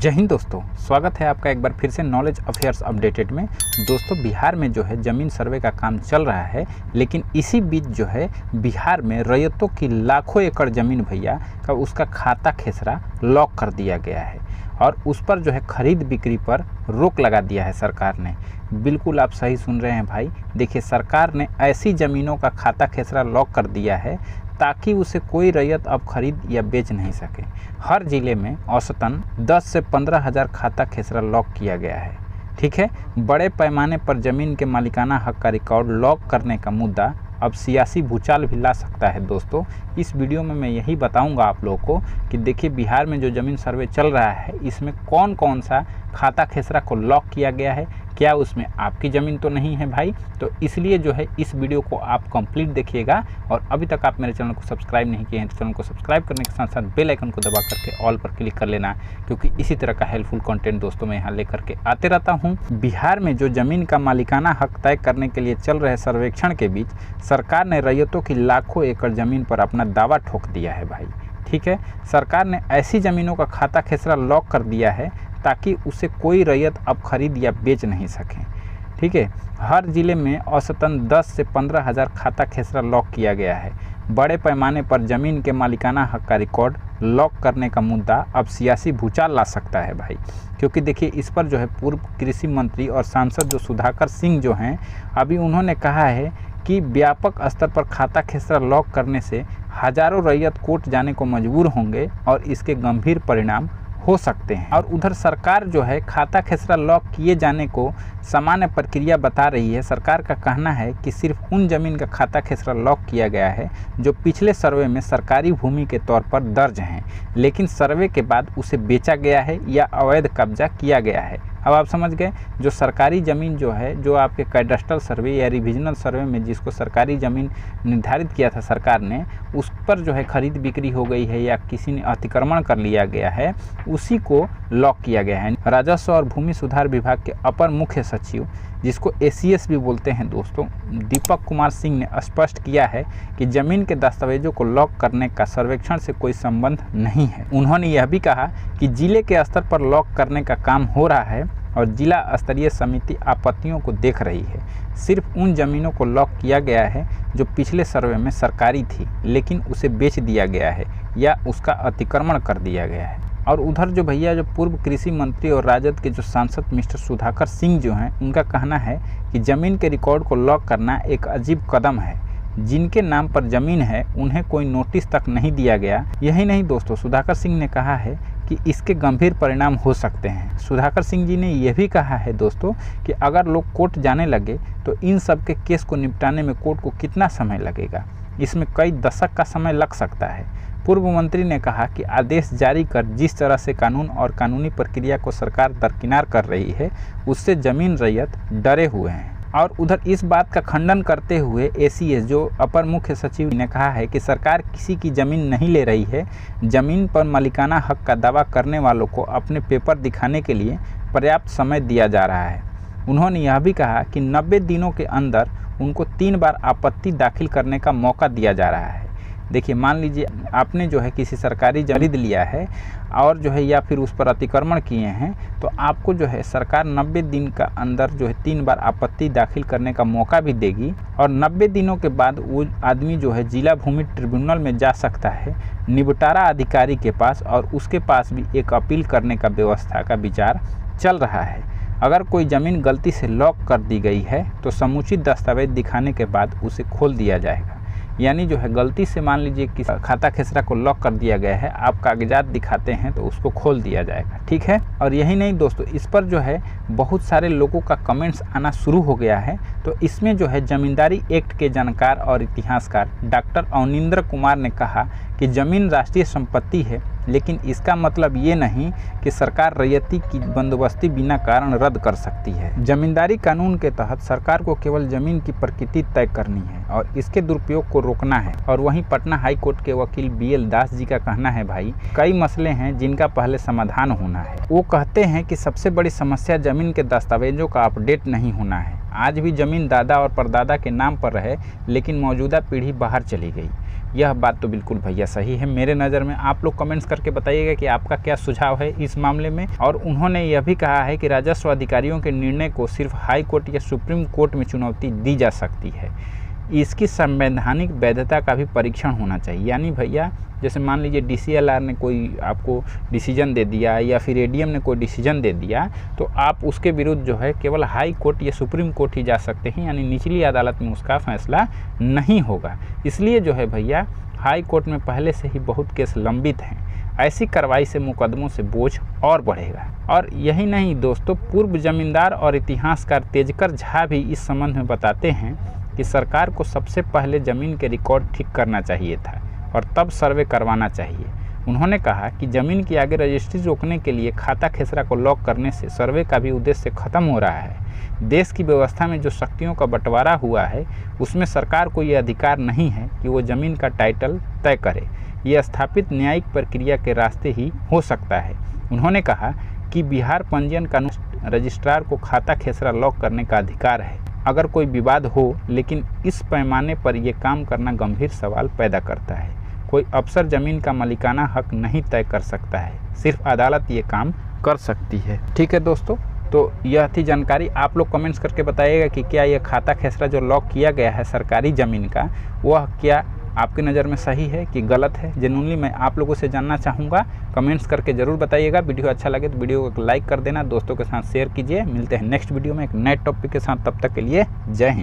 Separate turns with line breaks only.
जय हिंद दोस्तों, स्वागत है आपका एक बार फिर से नॉलेज अफेयर्स अपडेटेड में। दोस्तों, बिहार में जो है ज़मीन सर्वे का काम चल रहा है, लेकिन इसी बीच जो है बिहार में रैयतों की लाखों एकड़ ज़मीन भैया का उसका खाता खेसरा लॉक कर दिया गया है और उस पर जो है खरीद बिक्री पर रोक लगा दिया है सरकार ने। बिल्कुल आप सही सुन रहे हैं भाई। देखिए, सरकार ने ऐसी ज़मीनों का खाता खेसरा लॉक कर दिया है ताकि उसे कोई रैयत अब खरीद या बेच नहीं सके। हर ज़िले में औसतन 10 से 15 हज़ार खाता खेसरा लॉक किया गया है। ठीक है, बड़े पैमाने पर ज़मीन के मालिकाना हक का रिकॉर्ड लॉक करने का मुद्दा अब सियासी भूचाल भी ला सकता है। दोस्तों, इस वीडियो में मैं यही बताऊंगा आप लोगों को कि देखिए, बिहार में जो ज़मीन सर्वे चल रहा है इसमें कौन कौन सा खाता खेसरा को लॉक किया गया है। क्या उसमें आपकी ज़मीन तो नहीं है भाई? तो इसलिए जो है इस वीडियो को आप कंप्लीट देखिएगा। और अभी तक आप मेरे चैनल को सब्सक्राइब नहीं किए हैं तो चैनल को सब्सक्राइब करने के साथ साथ बेल आइकन को दबा करके ऑल पर क्लिक कर लेना, क्योंकि इसी तरह का हेल्पफुल कंटेंट दोस्तों मैं यहाँ लेकर के आते रहता हूँ। बिहार में जो ज़मीन का मालिकाना हक तय करने के लिए चल रहे सर्वेक्षण के बीच सरकार ने रैयतों की लाखों एकड़ ज़मीन पर अपना दावा ठोक दिया है भाई। ठीक है, सरकार ने ऐसी ज़मीनों का खाता खेसरा लॉक कर दिया है ताकि उसे कोई रैयत अब खरीद या बेच नहीं सके। ठीक है, हर ज़िले में औसतन 10 से 15 हज़ार खाता खेसरा लॉक किया गया है। बड़े पैमाने पर ज़मीन के मालिकाना हक का रिकॉर्ड लॉक करने का मुद्दा अब सियासी भूचाल ला सकता है भाई, क्योंकि देखिए इस पर जो है पूर्व कृषि मंत्री और सांसद जो सुधाकर सिंह जो हैं, अभी उन्होंने कहा है कि व्यापक स्तर पर खाता खेसरा लॉक करने से हज़ारों रैयत कोर्ट जाने को मजबूर होंगे और इसके गंभीर परिणाम हो सकते हैं। और उधर सरकार जो है खाता खेसरा लॉक किए जाने को सामान्य प्रक्रिया बता रही है। सरकार का कहना है कि सिर्फ उन ज़मीन का खाता खेसरा लॉक किया गया है जो पिछले सर्वे में सरकारी भूमि के तौर पर दर्ज हैं, लेकिन सर्वे के बाद उसे बेचा गया है या अवैध कब्जा किया गया है। अब आप समझ गए, जो सरकारी ज़मीन जो है, जो आपके कैडस्ट्रल सर्वे या रिविजनल सर्वे में जिसको सरकारी ज़मीन निर्धारित किया था सरकार ने, उस पर जो है खरीद बिक्री हो गई है या किसी ने अतिक्रमण कर लिया गया है, उसी को लॉक किया गया है। राजस्व और भूमि सुधार विभाग के अपर मुख्य सचिव, जिसको ACS भी बोलते हैं दोस्तों, दीपक कुमार सिंह ने स्पष्ट किया है कि ज़मीन के दस्तावेजों को लॉक करने का सर्वेक्षण से कोई संबंध नहीं है। उन्होंने यह भी कहा कि जिले के स्तर पर लॉक करने का काम हो रहा है और जिला स्तरीय समिति आपत्तियों को देख रही है। सिर्फ उन ज़मीनों को लॉक किया गया है जो पिछले सर्वे में सरकारी थी, लेकिन उसे बेच दिया गया है या उसका अतिक्रमण कर दिया गया है। और उधर जो भैया जो पूर्व कृषि मंत्री और राजद के जो सांसद मिस्टर सुधाकर सिंह जो हैं, उनका कहना है कि ज़मीन के रिकॉर्ड को लॉक करना एक अजीब कदम है। जिनके नाम पर ज़मीन है उन्हें कोई नोटिस तक नहीं दिया गया। यही नहीं दोस्तों, सुधाकर सिंह ने कहा है कि इसके गंभीर परिणाम हो सकते हैं। सुधाकर सिंह जी ने यह भी कहा है दोस्तों कि अगर लोग कोर्ट जाने लगे तो इन सब के केस को निपटाने में कोर्ट को कितना समय लगेगा, इसमें कई दशक का समय लग सकता है। पूर्व मंत्री ने कहा कि आदेश जारी कर जिस तरह से कानून और कानूनी प्रक्रिया को सरकार दरकिनार कर रही है, उससे ज़मीन रैयत डरे हुए हैं। और उधर इस बात का खंडन करते हुए ACS जो अपर मुख्य सचिव ने कहा है कि सरकार किसी की ज़मीन नहीं ले रही है। ज़मीन पर मालिकाना हक का दावा करने वालों को अपने पेपर दिखाने के लिए पर्याप्त समय दिया जा रहा है। उन्होंने यह भी कहा कि 90 दिनों के अंदर उनको 3 बार आपत्ति दाखिल करने का मौका दिया जा रहा है। देखिए, मान लीजिए आपने जो है किसी सरकारी ज़मीन लिया है और जो है या फिर उस पर अतिक्रमण किए हैं, तो आपको जो है सरकार 90 दिन का अंदर जो है 3 बार आपत्ति दाखिल करने का मौका भी देगी। और 90 दिनों के बाद वो आदमी जो है जिला भूमि ट्रिब्यूनल में जा सकता है निबटारा अधिकारी के पास, और उसके पास भी एक अपील करने का व्यवस्था का विचार चल रहा है। अगर कोई ज़मीन गलती से लॉक कर दी गई है तो समुचित दस्तावेज दिखाने के बाद उसे खोल दिया जाएगा। यानी जो है गलती से मान लीजिए कि खाता खेसरा को लॉक कर दिया गया है, आप कागजात दिखाते हैं तो उसको खोल दिया जाएगा। ठीक है, और यही नहीं दोस्तों, इस पर जो है बहुत सारे लोगों का कमेंट्स आना शुरू हो गया है। तो इसमें जो है जमींदारी एक्ट के जानकार और इतिहासकार डॉक्टर अवनिंद्र कुमार ने कहा कि ज़मीन राष्ट्रीय संपत्ति है, लेकिन इसका मतलब ये नहीं कि सरकार रैयती की बंदोबस्ती बिना कारण रद्द कर सकती है। जमींदारी कानून के तहत सरकार को केवल ज़मीन की प्रकृति तय करनी है और इसके दुरुपयोग को रोकना है। और वहीं पटना हाई कोर्ट के वकील BL दास जी का कहना है भाई, कई मसले हैं जिनका पहले समाधान होना है। वो कहते हैं कि सबसे बड़ी समस्या ज़मीन के दस्तावेजों का अपडेट नहीं होना है। आज भी ज़मीन दादा और परदादा के नाम पर रहे, लेकिन मौजूदा पीढ़ी बाहर चली गई। यह बात तो बिल्कुल भैया सही है मेरे नज़र में। आप लोग कमेंट्स करके बताइएगा कि आपका क्या सुझाव है इस मामले में। और उन्होंने यह भी कहा है कि राजस्व अधिकारियों के निर्णय को सिर्फ हाई कोर्ट या सुप्रीम कोर्ट में चुनौती दी जा सकती है, इसकी संवैधानिक वैधता का भी परीक्षण होना चाहिए। यानी भैया जैसे मान लीजिए DCLR ने कोई आपको डिसीजन दे दिया या फिर ADM ने कोई डिसीजन दे दिया, तो आप उसके विरुद्ध जो है केवल हाई कोर्ट या सुप्रीम कोर्ट ही जा सकते हैं, यानी निचली अदालत में उसका फैसला नहीं होगा। इसलिए जो है भैया हाई कोर्ट में पहले से ही बहुत केस लंबित हैं। ऐसी कार्रवाई से मुकदमों से बोझ और बढ़ेगा। और यही नहीं दोस्तों, पूर्व जमींदार और इतिहासकार तेजकर झा भी इस संबंध में बताते हैं कि सरकार को सबसे पहले ज़मीन के रिकॉर्ड ठीक करना चाहिए था और तब सर्वे करवाना चाहिए। उन्होंने कहा कि ज़मीन की आगे रजिस्ट्री रोकने के लिए खाता खेसरा को लॉक करने से सर्वे का भी उद्देश्य खत्म हो रहा है। देश की व्यवस्था में जो शक्तियों का बंटवारा हुआ है उसमें सरकार को ये अधिकार नहीं है कि वो ज़मीन का टाइटल तय करे। ये स्थापित न्यायिक प्रक्रिया के रास्ते ही हो सकता है। उन्होंने कहा कि बिहार पंजीयन कानून रजिस्ट्रार को खाता खेसरा लॉक करने का अधिकार है अगर कोई विवाद हो, लेकिन इस पैमाने पर यह काम करना गंभीर सवाल पैदा करता है। कोई अफसर ज़मीन का मालिकाना हक नहीं तय कर सकता है, सिर्फ अदालत ये काम कर सकती है। ठीक है दोस्तों, तो यह थी जानकारी। आप लोग कमेंट्स करके बताइएगा कि क्या यह खाता खेसरा जो लॉक किया गया है सरकारी ज़मीन का, वह क्या आपकी नज़र में सही है कि गलत है। जेन्युइनली मैं आप लोगों से जानना चाहूँगा, कमेंट्स करके ज़रूर बताइएगा। वीडियो अच्छा लगे तो वीडियो को लाइक कर देना, दोस्तों के साथ शेयर कीजिए। मिलते हैं नेक्स्ट वीडियो में एक नए टॉपिक के साथ, तब तक के लिए जय हिंद।